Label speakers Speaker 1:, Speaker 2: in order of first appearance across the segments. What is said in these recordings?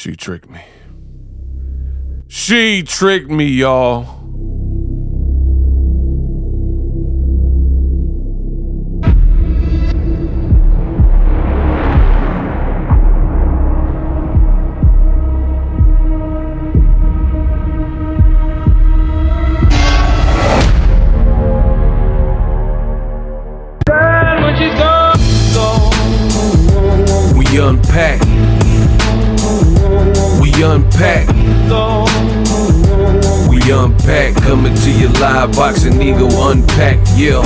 Speaker 1: She tricked me. She tricked me, y'all. We unpack. We unpack. We unpack. Coming to you live, Boxingego Unpacked. Yeah.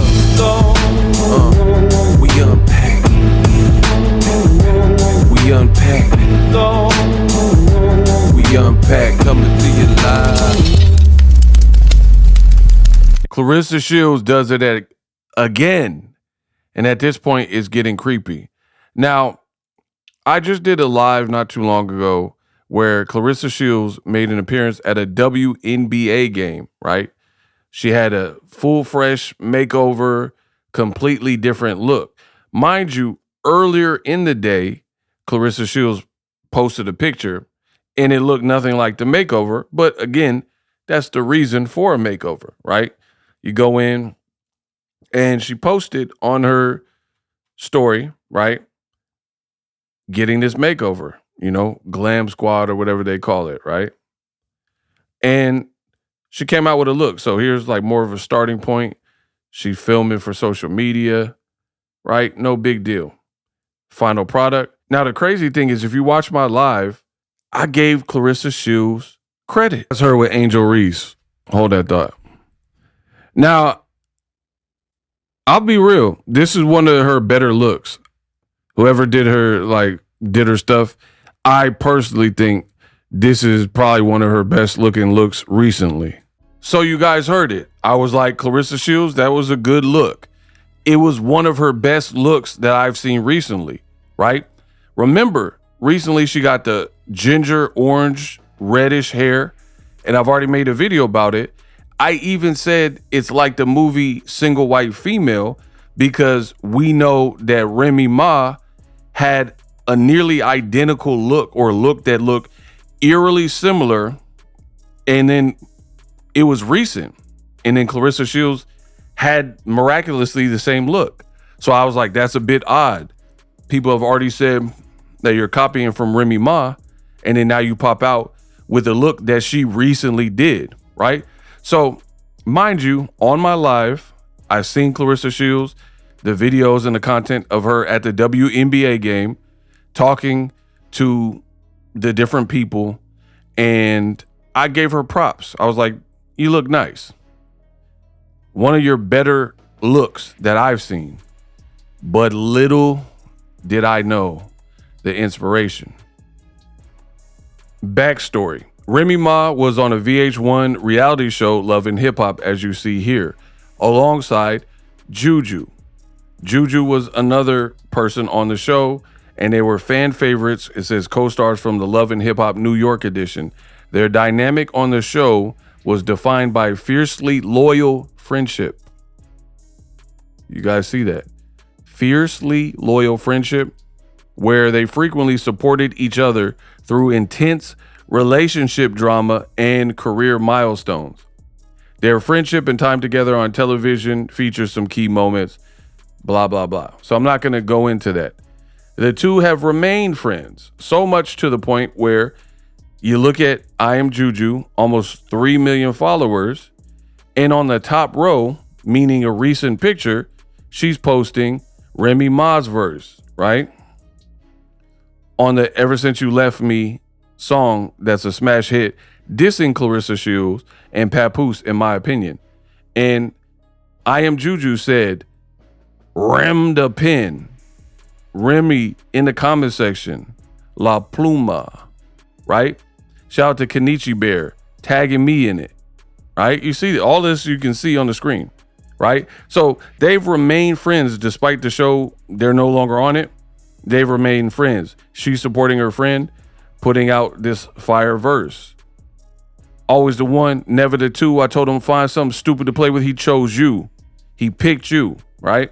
Speaker 1: We unpack. We unpack. We unpack. Coming to you live. Claressa Shields does it again. And at this point, it's getting creepy. Now, I just did a live not too long ago where Claressa Shields made an appearance at a WNBA game, right? She had a full, fresh makeover, completely different look. Mind you, earlier in the day, Claressa Shields posted a picture and it looked nothing like the makeover. But again, that's the reason for a makeover, right? You go in and she posted on her story, right? Getting this makeover, you know, glam squad or whatever they call it, right? And she came out with a look. So here's like more of a starting point. She's filming for social media, right? No big deal. Final product. Now, the crazy thing is if you watch my live, I gave Claressa Shields credit. That's her with Angel Reese. Hold that thought. Now, I'll be real. This is one of her better looks. Whoever did her stuff, I personally think this is probably one of her best looking looks recently. So you guys heard it. I was like, Claressa Shields, that was a good look. It was one of her best looks that I've seen recently, right? Remember, recently she got the ginger, orange, reddish hair, and I've already made a video about it. I even said it's like the movie Single White Female because we know that REMY'S had a nearly identical look or look that looked eerily similar, and then it was recent. And then Claressa Shields had miraculously the same look. So I was like, that's a bit odd. People have already said that you're copying from REMY'S, and then now you pop out with a look that she recently did, right? So mind you, on my live, I've seen Claressa Shields, the videos and the content of her at the WNBA game, talking to the different people, and I gave her props. I was like, you look nice. One of your better looks that I've seen. But little did I know the inspiration. Backstory. REMY'S was on a VH1 reality show, Love and Hip Hop, as you see here, alongside JuJu. JuJu was another person on the show, and they were fan favorites. It says co-stars from the Love and Hip Hop New York edition. Their dynamic on the show was defined by fiercely loyal friendship. You guys see that? Fiercely loyal friendship, where they frequently supported each other through intense relationship drama and career milestones. Their friendship and time together on television features some key moments, blah, blah, blah. So I'm not going to go into that. The two have remained friends, so much to the point where you look at I Am JuJu, almost 3 million followers, and on the top row, meaning a recent picture, she's posting REMY'S verse, right? On the Ever Since You Left Me song that's a smash hit, dissing Claressa Shields and Papoose, in my opinion. And I Am JuJu said, Rem the pen. Remy in the comment section. La Pluma. Right? Shout out to Kenichi Bear tagging me in it. Right? You see all this you can see on the screen. Right? So they've remained friends despite the show. They're no longer on it. They've remained friends. She's supporting her friend, putting out this fire verse. Always the one, never the two. I told him find something stupid to play with. He chose you. He picked you, right?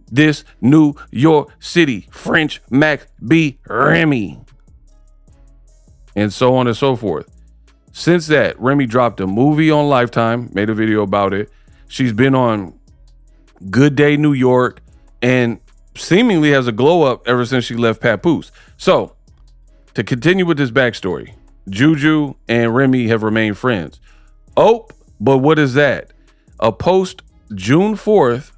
Speaker 1: This New York City, French Mac B. Remy. and so on and so forth. Since that, Remy dropped a movie on Lifetime, made a video about it. She's been on Good Day New York and seemingly has a glow up ever since she left Papoose. So, to continue with this backstory, JuJu and Remy have remained friends. Oh, but what is that? A post June 4th,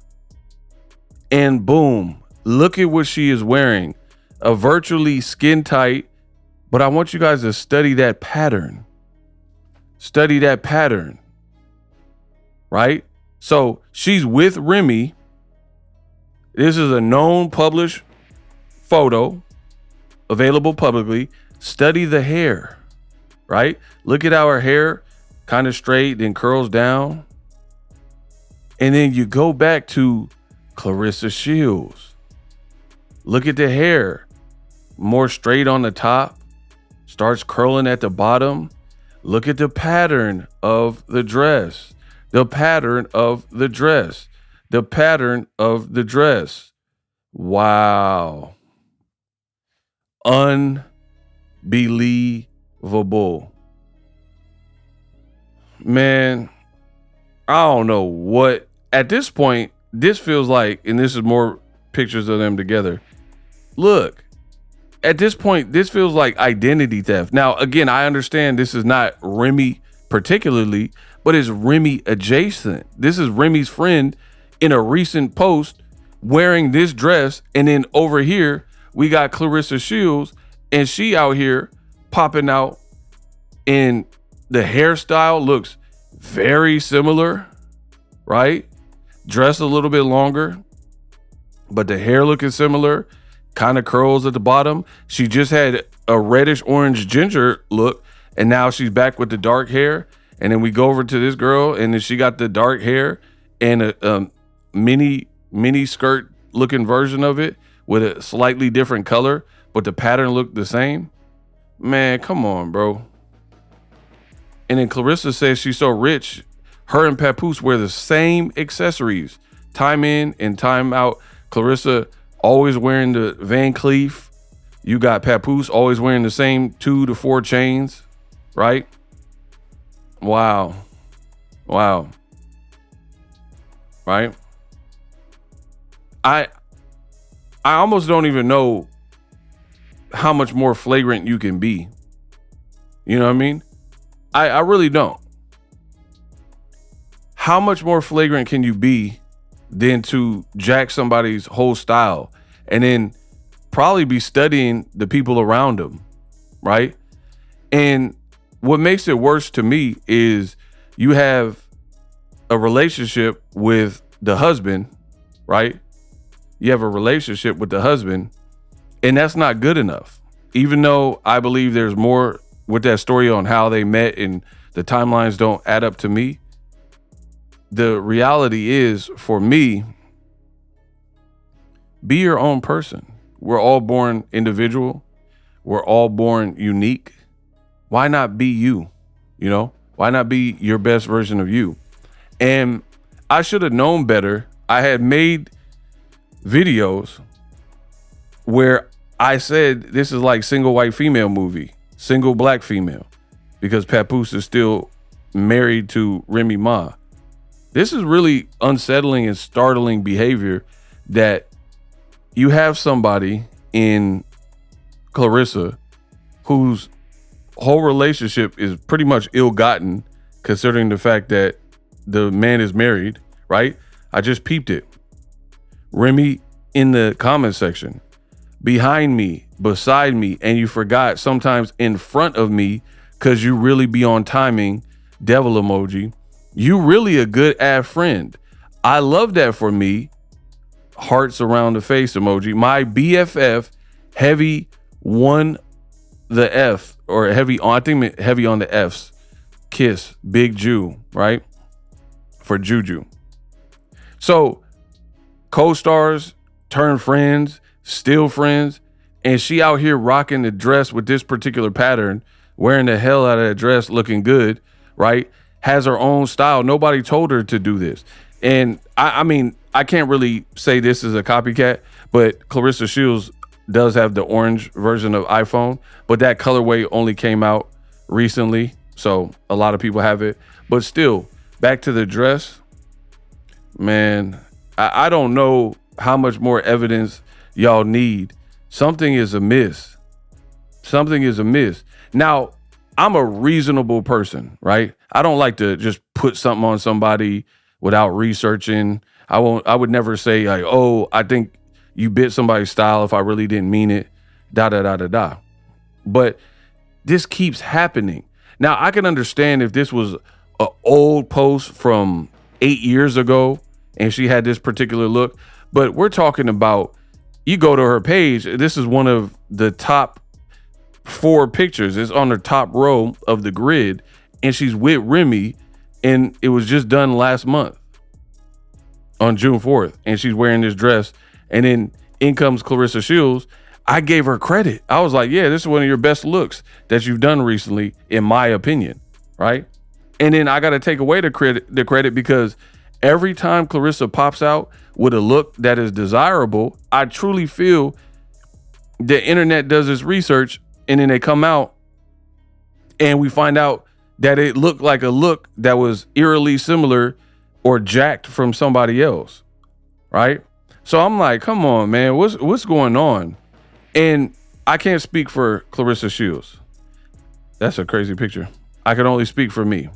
Speaker 1: and boom, look at what she is wearing. A virtually skin tight, but I want you guys to study that pattern. Study that pattern, right? So she's with Remy. This is a known published photo available publicly. Study the hair, right? Look at how her hair kind of straight, then curls down. And then you go back to Claressa Shields. Look at the hair, more straight on the top, starts curling at the bottom. Look at the pattern of the dress, the pattern of the dress, the pattern of the dress. Wow. Unbelievable. Man, I don't know what. At this point, this feels like, and this is more pictures of them together. Look, at this point, this feels like identity theft. Now, again, I understand this is not Remy particularly, but it's Remy adjacent. This is Remy's friend in a recent post wearing this dress. And then over here, we got Claressa Shields, and she out here popping out, and the hairstyle looks very similar, right? Dress a little bit longer, but the hair looking similar, kind of curls at the bottom. She just had a reddish orange ginger look, and now she's back with the dark hair. And then we go over to this girl, and then she got the dark hair and a mini skirt looking version of it with a slightly different color, but the pattern looked the same. Man, come on, bro. And then Claressa says she's so rich, her and Papoose wear the same accessories, time in and time out. Claressa always wearing the Van Cleef. You got Papoose always wearing the same 2 to 4 chains, right? Wow. Wow. Right? I almost don't even know how much more flagrant you can be. You know what I mean? I really don't. How much more flagrant can you be than to jack somebody's whole style and then probably be studying the people around them, right? And what makes it worse to me is you have a relationship with the husband, right? You have a relationship with the husband, and that's not good enough. Even though I believe there's more with that story on how they met and the timelines don't add up to me, the reality is, for me, be your own person. We're all born individual. We're all born unique. Why not be you? You know, why not be your best version of you? And I should have known better. I had made videos where I said this is like single white female movie, single black female, because Papoose is still married to Remy Ma. This is really unsettling and startling behavior that you have somebody in Claressa whose whole relationship is pretty much ill-gotten, considering the fact that the man is married, right? I just peeped it. Remy in the comment section, behind me, beside me, and you forgot sometimes in front of me because you really be on timing, devil emoji. You really a good ass friend. I love that for me. Hearts around the face emoji. My BFF, heavy on the F, or heavy on, I think heavy on the F's. Kiss, Big Ju, right? For JuJu. So co-stars turn friends, still friends, and she out here rocking the dress with this particular pattern, wearing the hell out of that dress, looking good, right? Has her own style. Nobody told her to do this. And I mean, I can't really say this is a copycat, but Claressa Shields does have the orange version of iPhone, but that colorway only came out recently, so a lot of people have it. But still, back to the dress, man, I don't know how much more evidence y'all need. Something is amiss. Something is amiss. Now, I'm a reasonable person, right? I don't like to just put something on somebody without researching. I would never say like, oh, I think you bit somebody's style if I really didn't mean it, da, da, da, da, da. But this keeps happening. Now, I can understand if this was an old post from 8 years ago and she had this particular look, but we're talking about, you go to her page, this is one of the top 4 pictures. It's on the top row of the grid, and she's with Remy, and it was just done last month on June 4th, and she's wearing this dress, and then in comes Claressa Shields. I gave her credit. I was like, yeah, this is one of your best looks that you've done recently, in my opinion, right? And then I got to take away the credit because every time Claressa pops out with a look that is desirable, I truly feel the internet does its research, and then they come out and we find out that it looked like a look that was eerily similar or jacked from somebody else, right? So I'm like, come on, man, what's going on? And I can't speak for Claressa Shields. That's a crazy picture. I can only speak for me.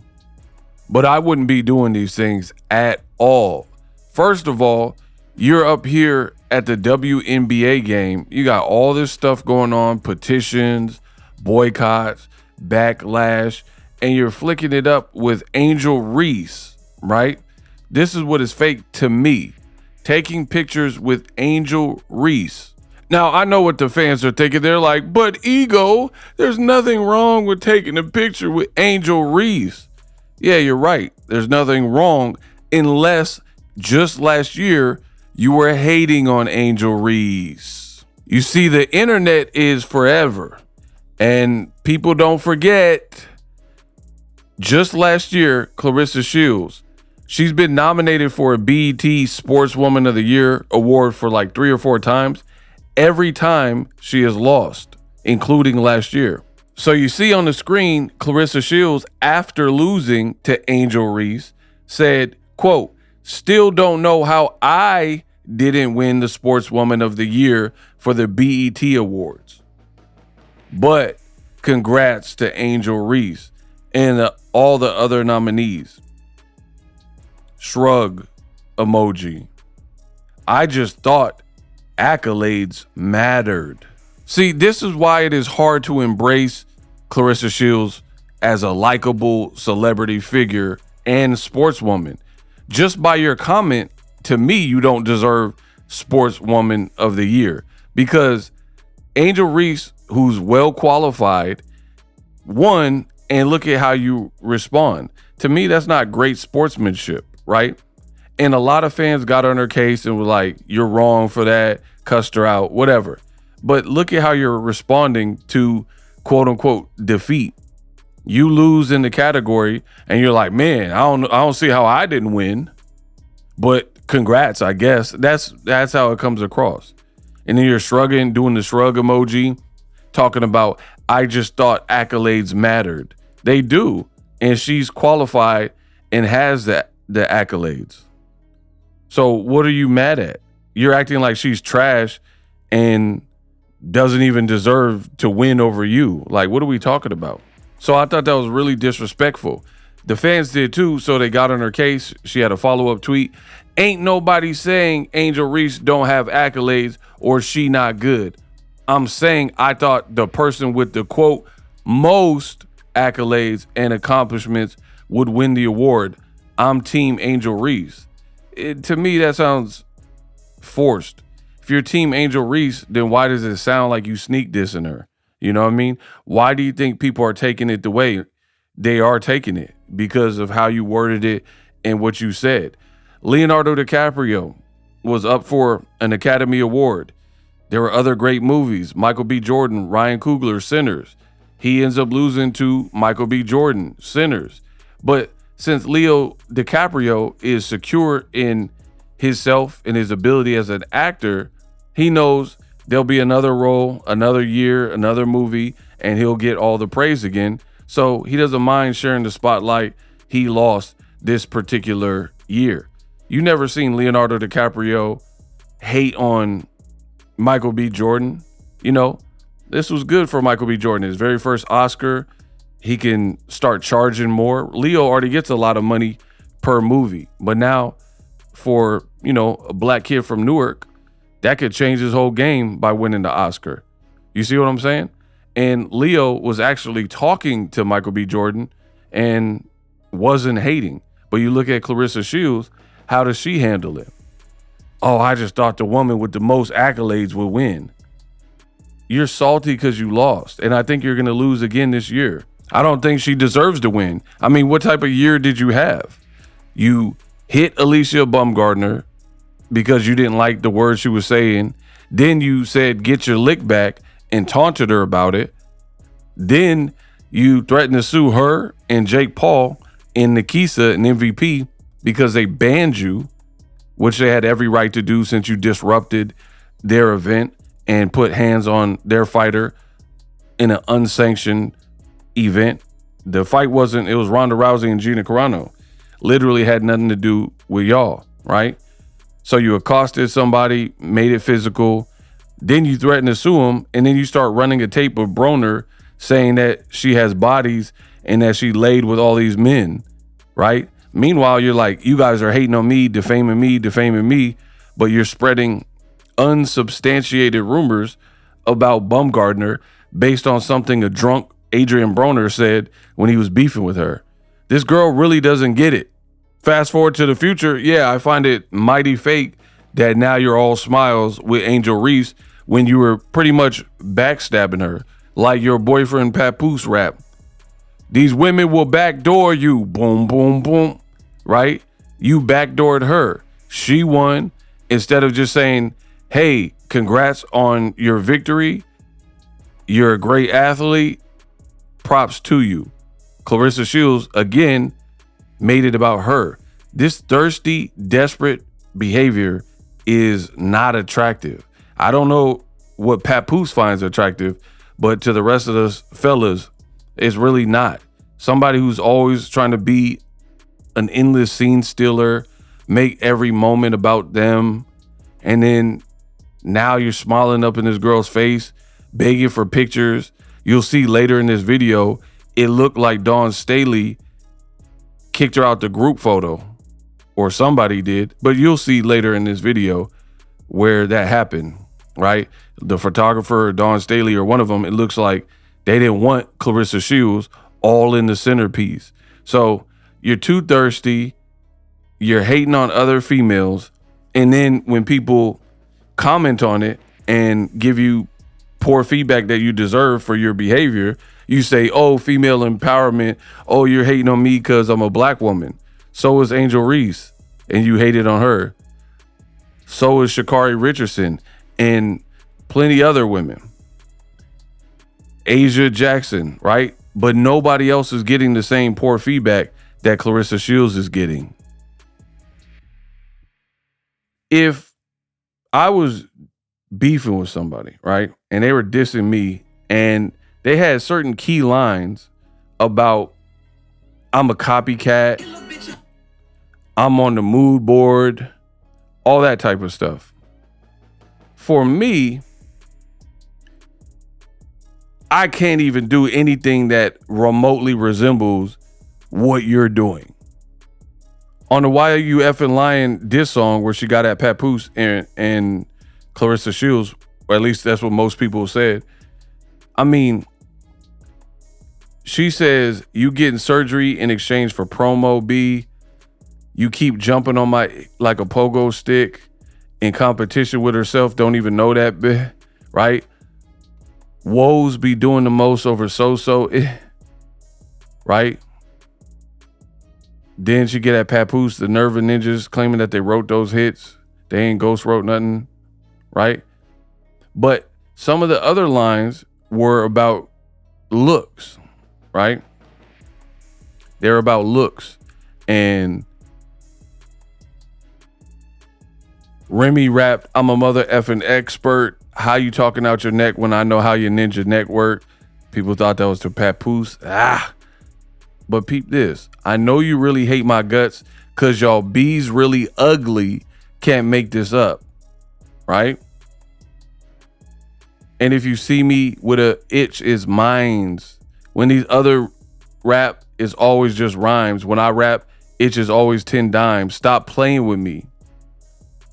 Speaker 1: But I wouldn't be doing these things at all. First of all, you're up here at the WNBA game. You got all this stuff going on, petitions, boycotts, backlash, and you're flicking it up with Angel Reese, right? This is what is fake to me. Taking pictures with Angel Reese. Now, I know what the fans are thinking. They're like, but Ego, there's nothing wrong with taking a picture with Angel Reese. Yeah, you're right. There's nothing wrong unless just last year you were hating on Angel Reese. You see, the internet is forever, and people don't forget. Just last year, Claressa Shields, she's been nominated for a BET Sportswoman of the Year award for like 3 or 4 times. Every time she has lost, including last year. So you see on the screen, Claressa Shields, after losing to Angel Reese, said, quote, still don't know how I didn't win the Sportswoman of the Year for the BET Awards. But congrats to Angel Reese and all the other nominees. Shrug emoji. I just thought accolades mattered. See, this is why it is hard to embrace Claressa Shields as a likable celebrity figure and sportswoman. Just by your comment, to me, you don't deserve Sportswoman of the Year, because Angel Reese, who's well qualified, won, and look at how you respond. To me, that's not great sportsmanship, right? And a lot of fans got on her case and were like, you're wrong for that, cussed her out, whatever. But look at how you're responding to quote unquote defeat. You lose in the category and you're like, man, I don't see how I didn't win. But congrats, I guess. That's how it comes across. And then you're shrugging, doing the shrug emoji, talking about, I just thought accolades mattered. They do. And she's qualified and has the accolades. So what are you mad at? You're acting like she's trash and doesn't even deserve to win over you. Like, what are we talking about? So I thought that was really disrespectful. The fans did too, so they got on her case. She had a follow-up tweet. Ain't nobody saying Angel Reese don't have accolades or she not good. I'm saying I thought the person with the, quote, most accolades and accomplishments would win the award. I'm team Angel Reese. To me, that sounds forced. If you're team Angel Reese, then why does it sound like you sneak dissing her? You know what I mean? Why do you think people are taking it the way they are taking it? Because of how you worded it and what you said. Leonardo DiCaprio was up for an Academy Award. There were other great movies. Michael B. Jordan, Ryan Coogler, Sinners. He ends up losing to Michael B. Jordan, Sinners. But since Leo DiCaprio is secure in himself and his ability as an actor, he knows there'll be another role, another year, another movie, and he'll get all the praise again. So he doesn't mind sharing the spotlight he lost this particular year. You never seen Leonardo DiCaprio hate on Michael B. Jordan. You know, this was good for Michael B. Jordan. His very first Oscar. He can start charging more. Leo already gets a lot of money per movie. But now for, a black kid from Newark, that could change his whole game by winning the Oscar. You see what I'm saying? And Leo was actually talking to Michael B. Jordan and wasn't hating. But you look at Claressa Shields, how does she handle it? Oh, I just thought the woman with the most accolades would win. You're salty because you lost. And I think you're going to lose again this year. I don't think she deserves to win. I mean, what type of year did you have? You hit Alicia Baumgardner because you didn't like the words she was saying. Then you said, get your lick back, and taunted her about it. Then you threatened to sue her and Jake Paul and Nikisa and MVP because they banned you, which they had every right to do since you disrupted their event and put hands on their fighter in an unsanctioned event. The fight it was Ronda Rousey and Gina Carano. Literally had nothing to do with y'all, right? So you accosted somebody, made it physical, then you threaten to sue him, and then you start running a tape of Broner saying that she has bodies and that she laid with all these men, right? Meanwhile, you're like, you guys are hating on me, defaming me, but you're spreading unsubstantiated rumors about Baumgardner based on something a drunk Adrian Broner said when he was beefing with her. This girl really doesn't get it. Fast forward to the future, yeah, I find it mighty fake that now you're all smiles with Angel Reese when you were pretty much backstabbing her like your boyfriend Papoose rap. These women will backdoor you, boom, boom, boom, right? You backdoored her. She won. Instead of just saying, hey, congrats on your victory. You're a great athlete. Props to you. Claressa Shields, again, made it about her. This thirsty, desperate behavior is not attractive. I don't know what Papoose finds attractive, but to the rest of us fellas, it's really not. Somebody who's always trying to be an endless scene stealer, make every moment about them, and then now you're smiling up in this girl's face, begging for pictures. You'll see later in this video, it looked like Dawn Staley kicked her out the group photo, or somebody did, but you'll see later in this video where that happened, right? The photographer, Dawn Staley, or one of them, it looks like they didn't want Claressa Shields all in the centerpiece. So you're too thirsty, you're hating on other females, and then when people comment on it and give you poor feedback that you deserve for your behavior, you say, oh, female empowerment. Oh, you're hating on me because I'm a black woman. So is Angel Reese, and you hated on her. So is Sha'Carri Richardson and plenty other women. Asia Jackson, right? But nobody else is getting the same poor feedback that Claressa Shields is getting. If I was beefing with somebody, right, and they were dissing me, and they had certain key lines about I'm a copycat, I'm on the mood board, all that type of stuff. For me, I can't even do anything that remotely resembles what you're doing. On the Why Are You Effing Lying diss song where she got at Papoose and Claressa Shields, or at least that's what most people said. I mean, she says, you getting surgery in exchange for promo, B. You keep jumping on my like a pogo stick in competition with herself. Don't even know that, B. Right? Woes be doing the most over so-so. Right? Then she get at Papoose, the Nerva Ninjas, claiming that they wrote those hits. They ain't ghost wrote nothing. Right? But some of the other lines were about looks. Right? They're about looks. And Remy rapped, I'm a mother effing expert. how you talking out your neck when I know how your ninja neck work. People thought that was the papoose. But peep this. I know you really hate my guts because y'all bees really ugly can't make this up, right? And if you see me with a itch is mines. When these other rap is always just rhymes. When I rap, itch is always 10 dimes. Stop playing with me,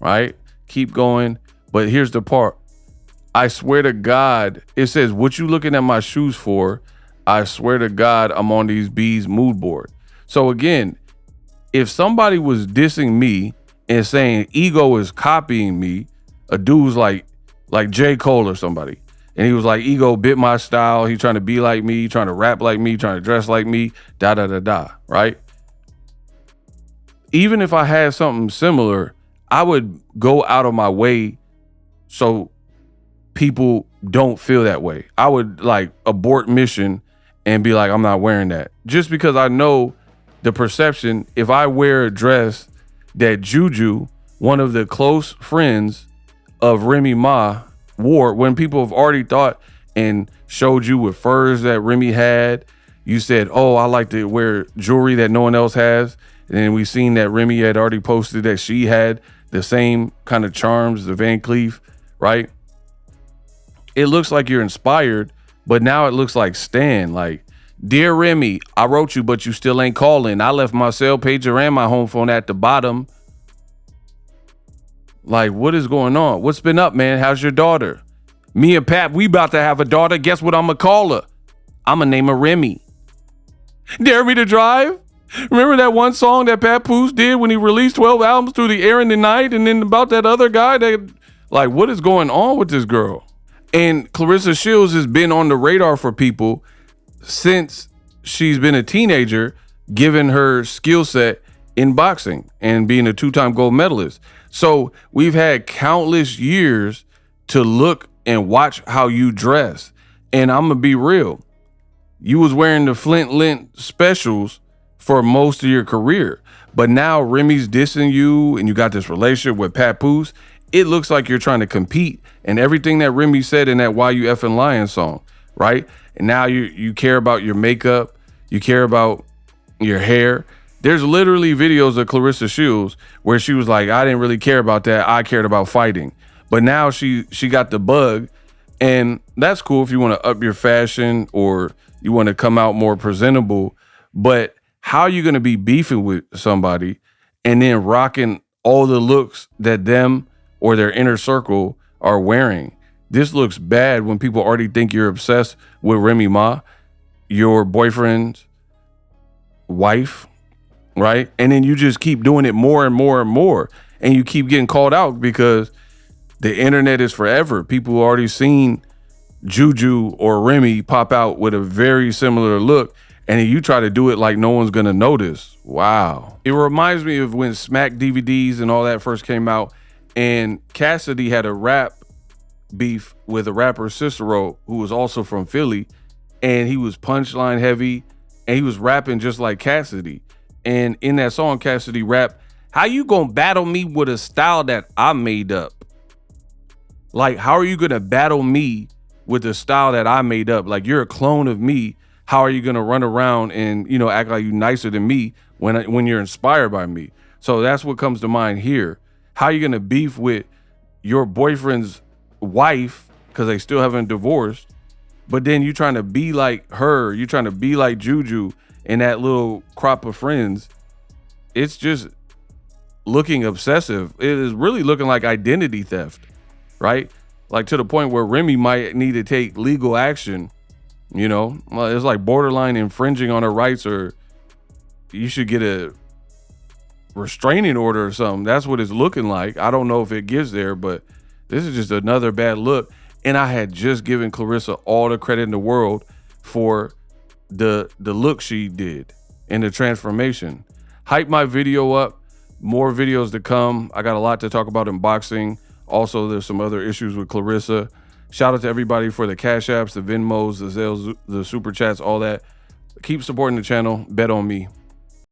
Speaker 1: right? Keep going. But here's the part. I swear to God, it says, what you looking at my shoes for? I swear to God, I'm on these bees mood board. So again, if somebody was dissing me and saying Ego is copying me, a dude's like J. Cole or somebody, and he was like, Ego bit my style. He trying to be like me, trying to rap like me, trying to dress like me, right? Even if I had something similar, I would go out of my way so people don't feel that way. I would like abort mission and be like, I'm not wearing that. Just because I know the perception, if I wear a dress that JuJu, one of the close friends of Remy Ma, wore, when people have already thought and showed you with furs that Remy had, you said, oh, I like to wear jewelry that no one else has. And then we seen that Remy had already posted that she had the same kind of charms, the Van Cleef, right? It looks like you're inspired, but now it looks like Stan. Like, dear Remy, I wrote you, but you still ain't calling. I left my cell pager and my home phone at the bottom. Like, what is going on? What's been up, man? How's your daughter? Me and Pat, we about to have a daughter. Guess what I'm gonna call her? I'm gonna name her Remy. Dare me to drive? Remember that one song that Papoose did when he released 12 albums through the air in the night? And then about that other guy that, like, what is going on with this girl? And Claressa Shields has been on the radar for people since she's been a teenager, given her skill set in boxing and being a 2-time gold medalist. So we've had countless years to look and watch how you dress. And I'm gonna be real. You was wearing the Flint Lint specials for most of your career, but now Remy's dissing you and you got this relationship with Papoose. It looks like you're trying to compete, and everything that Remy said in that Why You Effing Lying song, right? And now you care about your makeup, you care about your hair. There's literally videos of Claressa Shields where she was like, I didn't really care about that. I cared about fighting. But now she got the bug, and that's cool if you want to up your fashion or you want to come out more presentable. But how are you going to be beefing with somebody and then rocking all the looks that them or their inner circle are wearing? This looks bad when people already think you're obsessed with Remy Ma, your boyfriend's wife, right? And then you just keep doing it more and more and more. And you keep getting called out because the internet is forever. People already seen JuJu or Remy pop out with a very similar look, and then you try to do it like no one's gonna notice. Wow. It reminds me of when Smack DVDs and all that first came out, and Cassidy had a rap beef with a rapper Cicero, who was also from Philly, and he was punchline heavy, and he was rapping just like Cassidy. And in that song, Cassidy rapped, how you gonna battle me with a style that I made up? Like, how are you gonna battle me with the style that I made up? Like, you're a clone of me. How are you gonna run around and, you know, act like you nicer than me when you're inspired by me? So that's what comes to mind here. How are you gonna beef with your boyfriend's wife because they still haven't divorced, but then you trying to be like her, you trying to be like JuJu and that little crop of friends? It's just looking obsessive. It is really looking like identity theft, right? Like to the point where Remy might need to take legal action. You know, it's like borderline infringing on her rights, or you should get a restraining order or something. That's what it's looking like. I don't know if it gets there, but this is just another bad look. And I had just given Claressa all the credit in the world for the look she did and the transformation. Hype my video up. More videos to come. I got a lot to talk about in boxing. Also, there's some other issues with Claressa. Shout out to everybody for the Cash Apps, the Venmos, the Zelles, the Super Chats, all that. Keep supporting the channel. Bet on me.